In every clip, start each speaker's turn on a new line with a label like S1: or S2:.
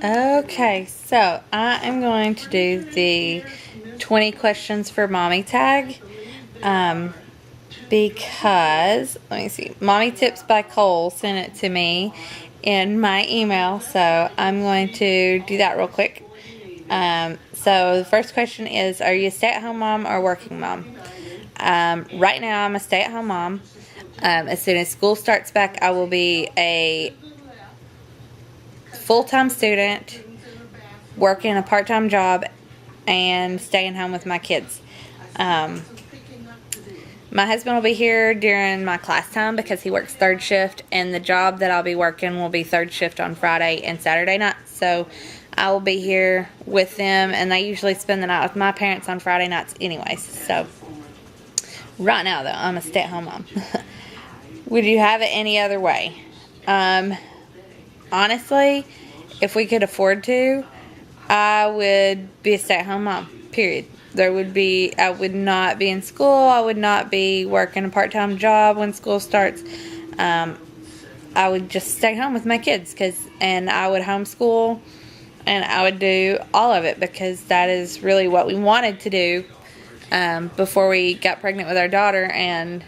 S1: Okay, so I am going to do the 20 questions for mommy tag. Because, let me see, Mommy Tips by Cole sent it to me in my email, so I'm going to do that real quick. So the first question is, are you a stay-at-home mom or a working mom? Right now, I'm a stay-at-home mom. As soon as school starts back, I will be a full-time student, working a part-time job, and staying home with my kids. My husband will be here during my class time because he works third shift, and the job that I'll be working will be third shift on Friday and Saturday nights. So I will be here with them, and they usually spend the night with my parents on Friday nights anyways. So right now, though, I'm a stay-at-home mom. Would you have it any other way? Honestly, if we could afford to, I would be a stay-at-home mom, period. I would not be in school. I would not be working a part-time job when school starts. I would just stay home with my kids, and I would homeschool, and I would do all of it because that is really what we wanted to do before we got pregnant with our daughter. And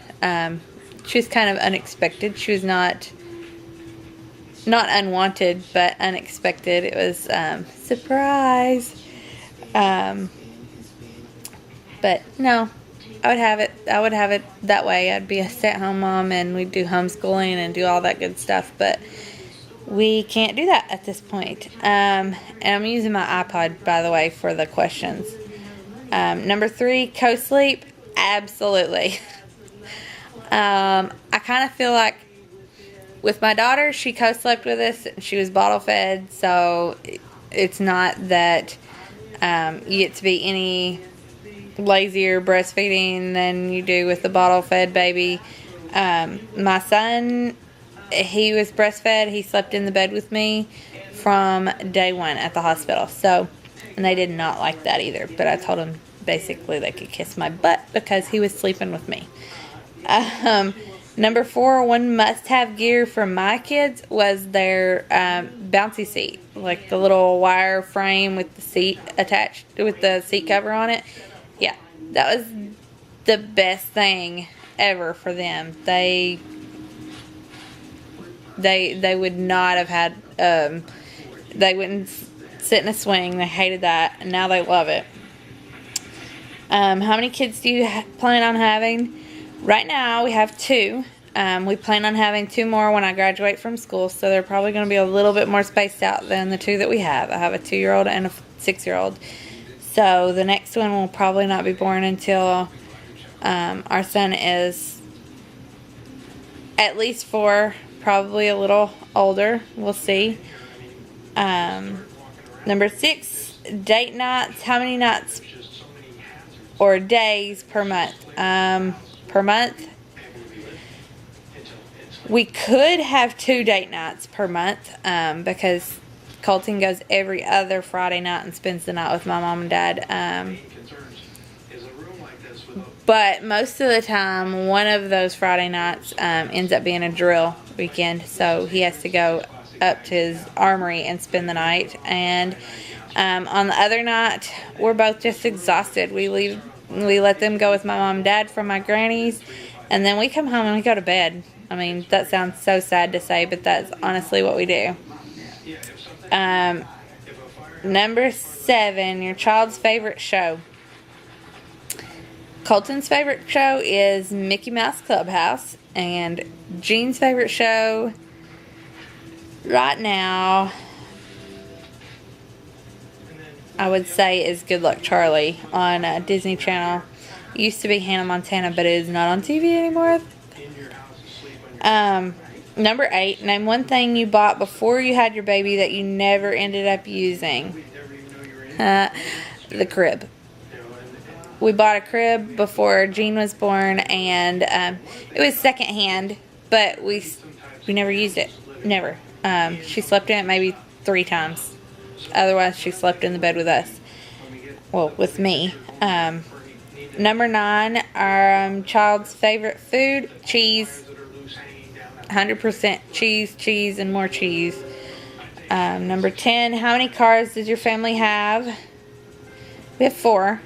S1: she was kind of unexpected. She was not unwanted, but unexpected. It was surprise. But no, I would have it that way. I'd be a stay-at-home mom, and we'd do homeschooling and do all that good stuff. But we can't do that at this point. And I'm using my iPod, by the way, for the questions. Number 3, co-sleep. Absolutely. I kind of feel like with my daughter, she co-slept with us. She was bottle fed, so it's not that you get to be any lazier breastfeeding than you do with the bottle fed baby. My son, he was breastfed. He slept in the bed with me from day one at the hospital. So, and they did not like that either. But I told them basically they could kiss my butt because he was sleeping with me. Number 4, one must-have gear for my kids was their bouncy seat, like the little wire frame with the seat attached, with the seat cover on it. Yeah, that was the best thing ever for them. They would not have had, they wouldn't sit in a swing. They hated that, and now they love it. How many kids do you plan on having? Right now, we have 2. We plan on having 2 more when I graduate from school, so they're probably going to be a little bit more spaced out than the 2 that we have. I have a 2-year-old and a 6-year-old. So the next one will probably not be born until our son is at least 4, probably a little older. We'll see. Number 6, date nights. How many nights or days per month? Per month, we could have 2 date nights per month because Colton goes every other Friday night and spends the night with my mom and dad. But most of the time, one of those Friday nights ends up being a drill weekend. So he has to go up to his armory and spend the night. And on the other night, we're both just exhausted. We let them go with my mom and dad from my granny's. And then we come home and we go to bed. I mean, that sounds so sad to say, but that's honestly what we do. Number 7, your child's favorite show. Colton's favorite show is Mickey Mouse Clubhouse, and Jean's favorite show right now, I would say, is Good Luck Charlie on Disney Channel. It used to be Hannah Montana, but it is not on TV anymore. Number 8, name one thing you bought before you had your baby that you never ended up using. The crib. We bought a crib before Jean was born, and it was secondhand, but we never used it. Never. She slept in it maybe 3 times. Otherwise, she slept in the bed with us. Well, with me. Number 9, our child's favorite food, cheese. 100% cheese, and more cheese. Number 10, how many cars does your family have? We have 4.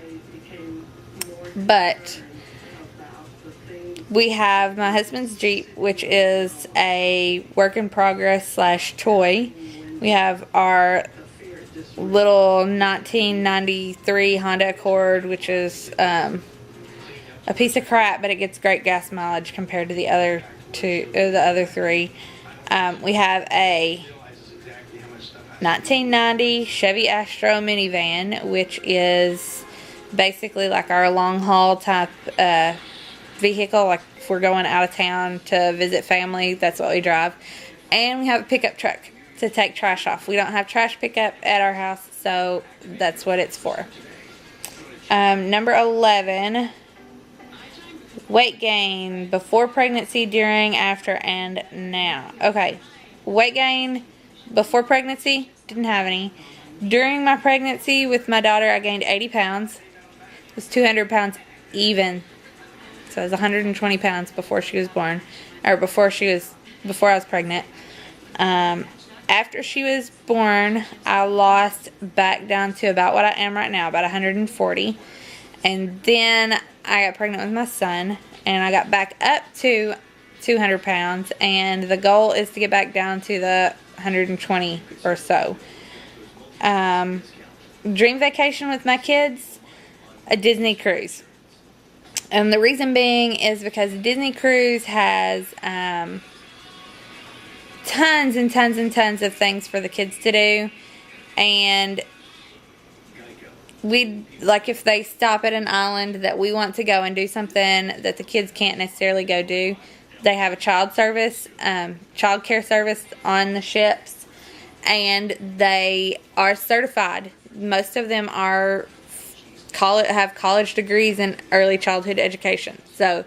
S1: But we have my husband's Jeep, which is a work in progress / toy. We have our little 1993 Honda Accord, which is a piece of crap, but it gets great gas mileage compared to the other 3. We have a 1990 Chevy Astro minivan, which is basically like our long haul type vehicle. Like if we're going out of town to visit family, that's what we drive. And we have a pickup truck to take trash off. We don't have trash pickup at our house, so that's what it's for. Number 11, weight gain before pregnancy, during, after, and now. Okay, weight gain before pregnancy, didn't have any. During my pregnancy with my daughter, I gained 80 pounds. It was 200 pounds even. So it was 120 pounds before she was born, or before I was pregnant. After she was born, I lost back down to about what I am right now, about 140. And then I got pregnant with my son, and I got back up to 200 pounds. And the goal is to get back down to the 120 or so. Dream vacation with my kids, a Disney cruise. And the reason being is because Disney cruise has tons and tons and tons of things for the kids to do. And if they stop at an island that we want to go and do something that the kids can't necessarily go do, they have a child care service on the ships, and they are certified. Most of them have college degrees in early childhood education. So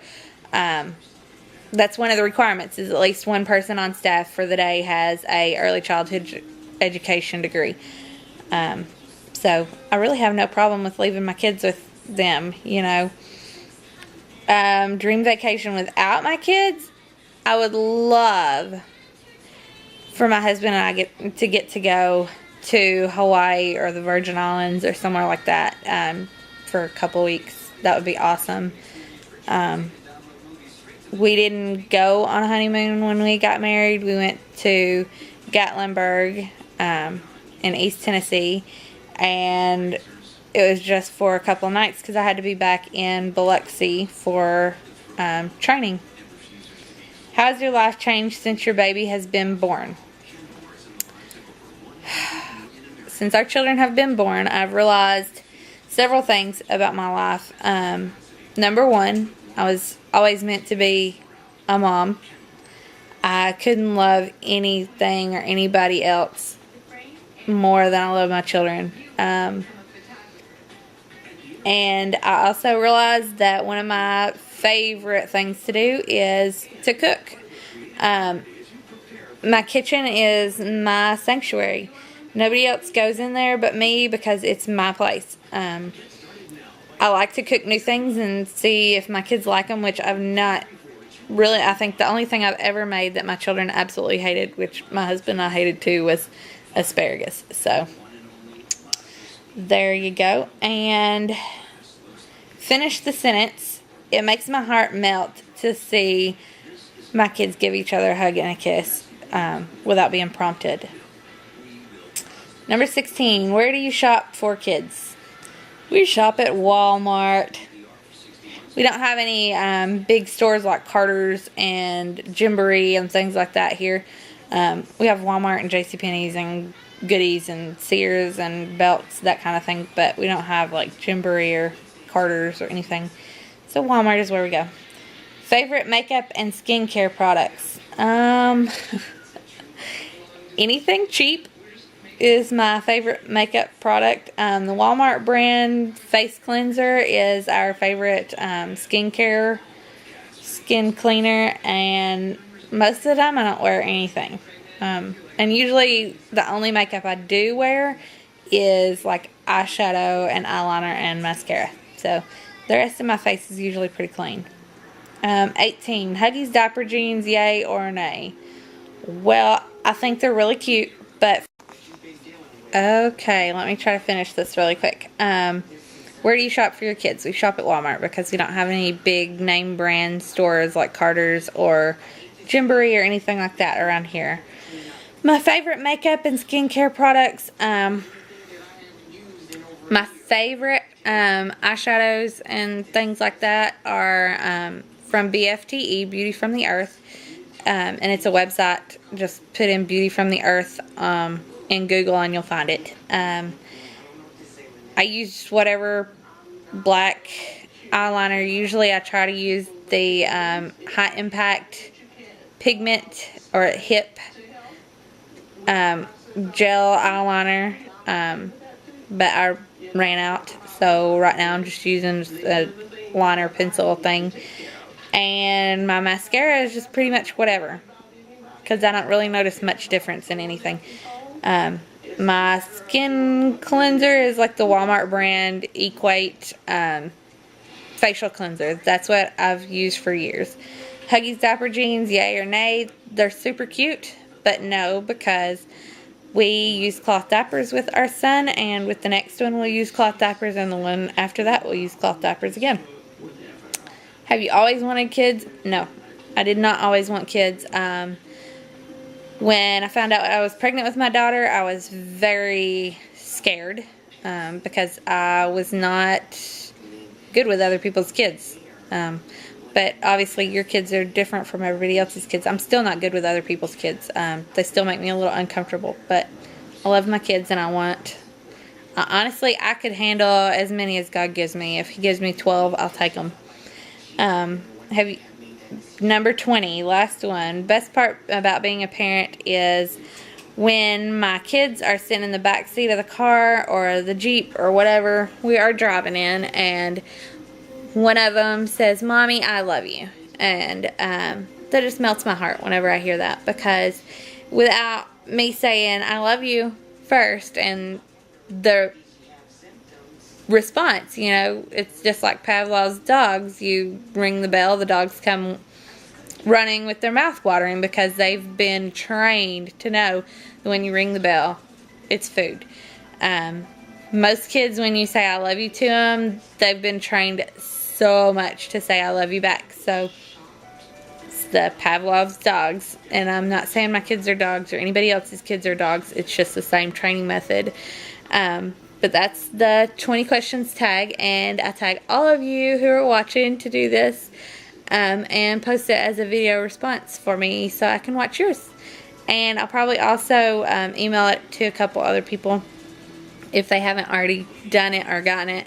S1: that's one of the requirements, is at least one person on staff for the day has a early childhood education degree. So I really have no problem with leaving my kids with them, you know. Dream vacation without my kids, I would love for my husband and I get to go to Hawaii or the Virgin Islands or somewhere like that for a couple weeks. That would be awesome. We didn't go on a honeymoon when we got married. We went to Gatlinburg in East Tennessee, and it was just for a couple nights because I had to be back in Biloxi for training. How has your life changed since your baby has been born? Since our children have been born, I've realized several things about my life. Number 1, I was always meant to be a mom. I couldn't love anything or anybody else more than I love my children. And I also realized that one of my favorite things to do is to cook. My kitchen is my sanctuary. Nobody else goes in there but me because it's my place. I like to cook new things and see if my kids like them, which I've not really. I think the only thing I've ever made that my children absolutely hated, which my husband and I hated too, was asparagus. So there you go. And finish the sentence. It makes my heart melt to see my kids give each other a hug and a kiss without being prompted. Number 16, where do you shop for kids? We shop at Walmart. We don't have any big stores like Carter's and Gymboree and things like that here. We have Walmart and JCPenney's and Goodies and Sears and Belts, that kind of thing. But we don't have like Gymboree or Carter's or anything. So Walmart is where we go. Favorite makeup and skincare products? Anything cheap is my favorite makeup product. The Walmart brand face cleanser is our favorite skin cleaner, and most of the time I don't wear anything. And usually the only makeup I do wear is like eyeshadow and eyeliner and mascara. So the rest of my face is usually pretty clean. 18, Huggies diaper jeans, yay or nay? Well, I think they're really cute, but Okay, let me try to finish this really quick. Where do you shop for your kids? We shop at Walmart because we don't have any big name brand stores like Carter's or Gymboree or anything like that around here. My favorite makeup and skincare products, my favorite eyeshadows and things like that are from BFTE, Beauty from the Earth. And it's a website. Just put in Beauty from the Earth in Google and you'll find it. I use whatever black eyeliner. Usually I try to use the high impact pigment or hip gel eyeliner, but I ran out, so right now I'm just using a liner pencil thing. And my mascara is just pretty much whatever, because I don't really notice much difference in anything. My skin cleanser is like the Walmart brand Equate facial cleanser. That's what I've used for years. Huggies diaper jeans, yay or nay? They're super cute, but no, because we use cloth diapers with our son, and with the next one we'll use cloth diapers, and the one after that we'll use cloth diapers again. Have you always wanted kids? No, I did not always want kids. When I found out I was pregnant with my daughter, I was very scared because I was not good with other people's kids. But obviously your kids are different from everybody else's kids. I'm still not good with other people's kids. They still make me a little uncomfortable. But I love my kids, and honestly, I could handle as many as God gives me. If He gives me 12, I'll take them. Number 20, last one. Best part about being a parent is when my kids are sitting in the back seat of the car or the Jeep or whatever we are driving in, and one of them says, "Mommy, I love you." And that just melts my heart whenever I hear that, because without me saying "I love you" first, and the response, you know, it's just like Pavlov's dogs. You ring the bell, the dogs come running with their mouth watering, because they've been trained to know that when you ring the bell, it's food. Most kids, when you say "I love you" to them, they've been trained so much to say "I love you" back. So it's the Pavlov's dogs, and I'm not saying my kids are dogs or anybody else's kids are dogs. It's just the same training method. But that's the 20 questions tag, and I tag all of you who are watching to do this, and post it as a video response for me so I can watch yours. And I'll probably also email it to a couple other people if they haven't already done it or gotten it.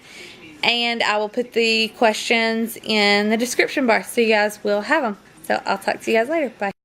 S1: And I will put the questions in the description bar so you guys will have them. So I'll talk to you guys later. Bye.